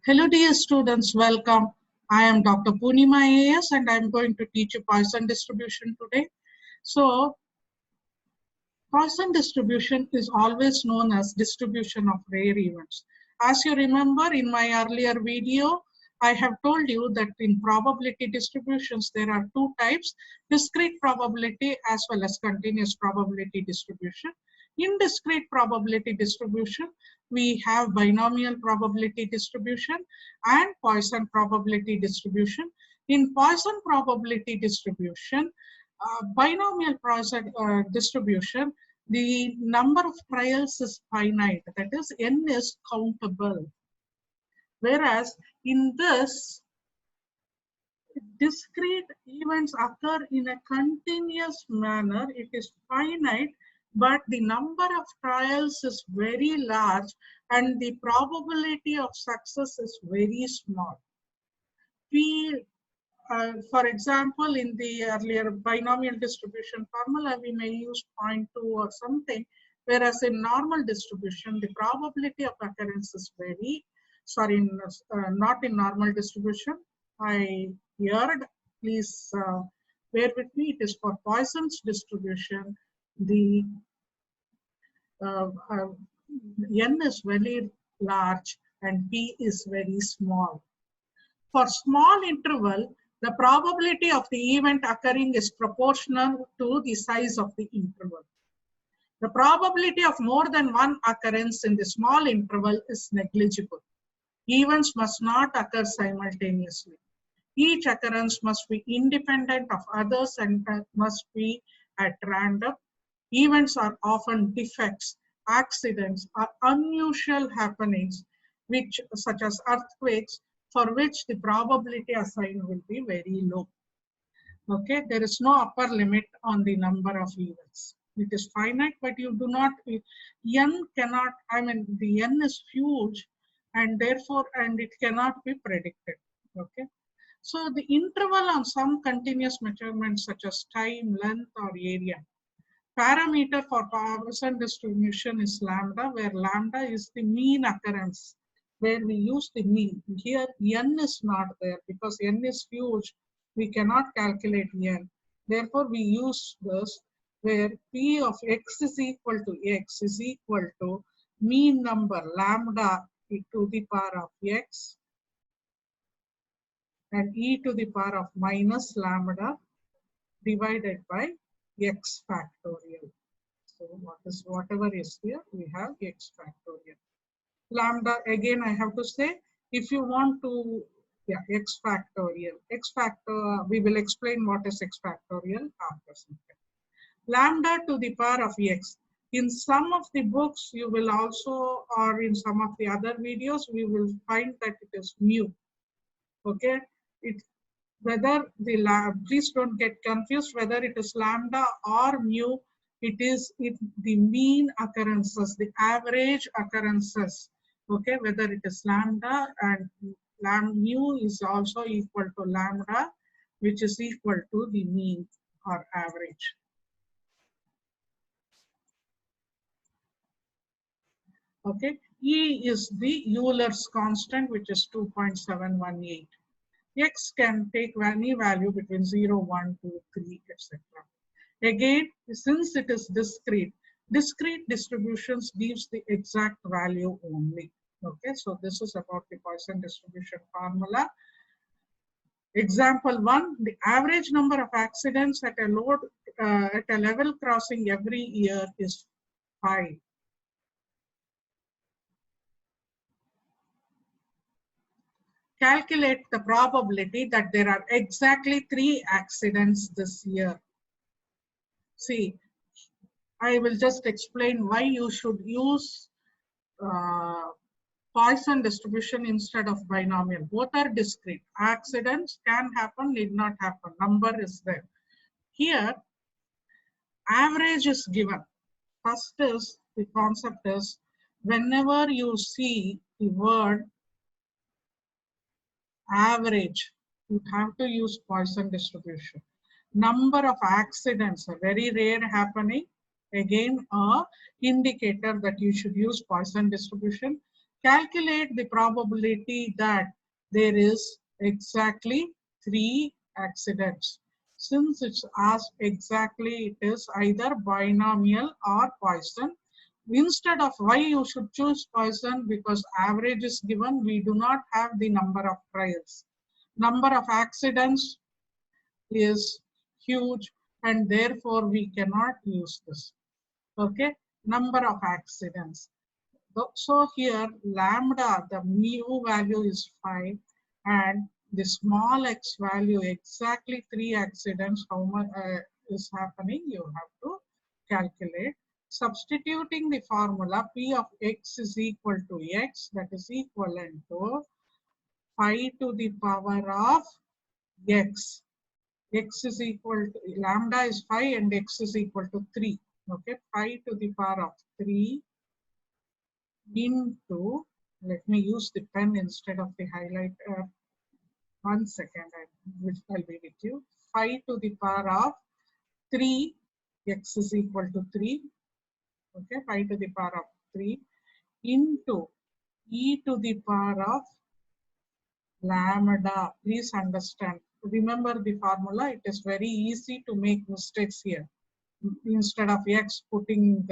Hello dear students, welcome. I am Dr. Poonima AS and I am going to teach you Poisson distribution today. So, Poisson distribution is always known as distribution of rare events. As you remember in my earlier video, I have told you that in probability distributions there are two types, discrete probability as well as continuous probability distribution. In discrete probability distribution, we have binomial probability distribution and Poisson probability distribution. In Poisson probability distribution, binomial distribution, the number of trials is finite, that is n is countable. Whereas in this, discrete events occur in a continuous manner, it is finite, but the number of trials is very large and the probability of success is very small. For example, in the earlier binomial distribution formula, we may use 0.2 or something, whereas in normal distribution, the probability of occurrence is not in normal distribution. I heard, please bear with me, it is for Poisson's distribution, the n is very large and p is very small. For small interval, the probability of the event occurring is proportional to the size of the interval. The probability of more than one occurrence in the small interval is negligible. Events must not occur simultaneously. Each occurrence must be independent of others and must be at random. Events are often defects, accidents, or unusual happenings, such as earthquakes, for which the probability assigned will be very low. Okay, there is no upper limit on the number of events. It is finite, but you do not, n cannot, the n is huge and therefore, it cannot be predicted. Okay, so the interval on some continuous measurements such as time, length, or area. Parameter for Poisson distribution is lambda, where lambda is the mean occurrence, where we use the mean. Here n is not there because n is huge. We cannot calculate n. Therefore, we use this where p of x is equal to mean number lambda to the power of x and e to the power of minus lambda divided by x factorial. So whatever is here, we have x factorial. Lambda, again, I have to say, if you want to, x factorial. We will explain what is x factorial after some time. Lambda to the power of x. In some of the books, you will also, or in some of the other videos, we will find that it is mu. Okay, please don't get confused whether it is lambda or mu. It is the mean occurrences, the average occurrences. Okay, whether it is lambda and mu is also equal to lambda, which is equal to the mean or average. Okay, E is the Euler's constant, which is 2.718. X can take any value between 0, 1, 2, 3, etc. Again, since it is discrete distributions gives the exact value only. Okay, so this is about the Poisson distribution formula. Example 1, the average number of accidents at a level crossing every year is 5. Calculate the probability that there are exactly 3 accidents this year. See, I will just explain why you should use Poisson distribution instead of binomial. Both are discrete. Accidents can happen, need not happen. Number is there. Here, average is given. First is, the concept is, whenever you see the word average, you have to use Poisson distribution. Number of accidents are very rare happening. Again, a indicator that you should use Poisson distribution. Calculate the probability that there is exactly 3 accidents. Since it's asked exactly, it is either binomial or Poisson. Instead of why you should choose Poisson, because average is given, we do not have the number of trials. Number of accidents is huge and therefore we cannot use this. Okay, number of accidents. So here lambda, the mu value is 5 and the small x value, exactly 3 accidents, how much is happening, you have to calculate. Substituting the formula, p of x is equal to x, that is equivalent to 5 to the power of x. X is equal to, lambda is 5 and x is equal to 3. Okay, 5 to the power of 3 into, let me use the pen instead of the highlighter. 1 second, I'll be with you. 5 to the power of 3, x is equal to 3. Okay, 5 to the power of 3 into e to the power of lambda. Please understand. Remember the formula. It is very easy to make mistakes here. Instead of x putting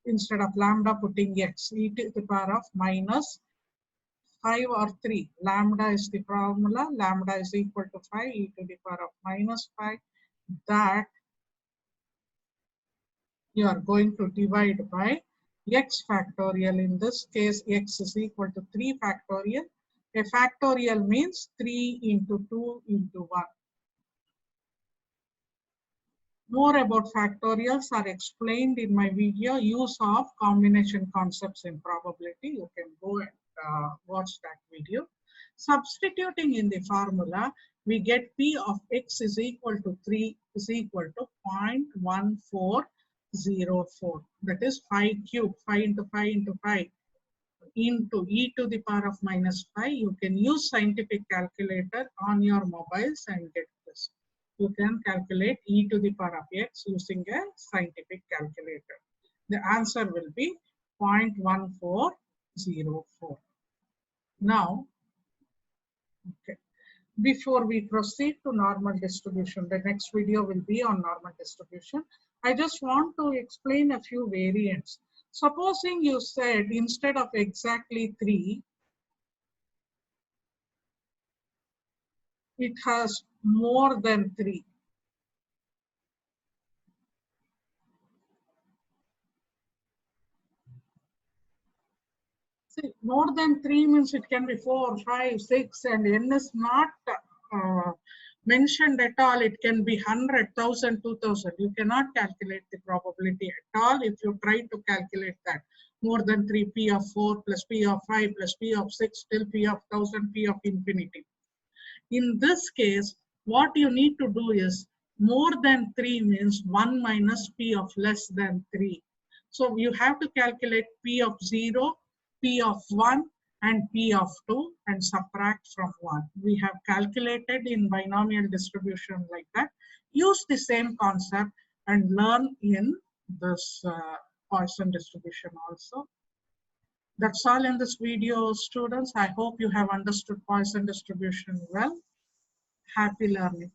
instead of lambda putting x, e to the power of minus 5 or 3. Lambda is the formula. Lambda is equal to 5, e to the power of minus 5. That you are going to divide by x factorial. In this case, x is equal to 3 factorial. A factorial means 3 into 2 into 1. More about factorials are explained in my video, use of combination concepts in probability. You can go and watch that video. Substituting in the formula, we get p of x is equal to 3 is equal to 0.1404. That is 5 cube, 5 into 5 into 5 into e to the power of minus 5. You can use scientific calculator on your mobiles and get this. You can calculate e to the power of x using a scientific calculator. The answer will be 0.1404. Now, okay, before we proceed to normal distribution, the next video will be on normal distribution. I just want to explain a few variants. Supposing you said instead of exactly 3, it has more than 3. See, more than 3 means it can be 4, 5, 6, and n is not mentioned at all. It can be 100, 1000, 2000. You cannot calculate the probability at all if you try to calculate that. More than 3, p of 4 plus p of 5 plus p of 6 till p of 1000, p of infinity. In this case, what you need to do is more than 3 means 1 minus p of less than 3. So you have to calculate p of 0, p of 1 and p of 2 and subtract from 1. We have calculated in binomial distribution like that. Use the same concept and learn in this Poisson distribution also. That's all in this video, students. I hope you have understood Poisson distribution well. Happy learning.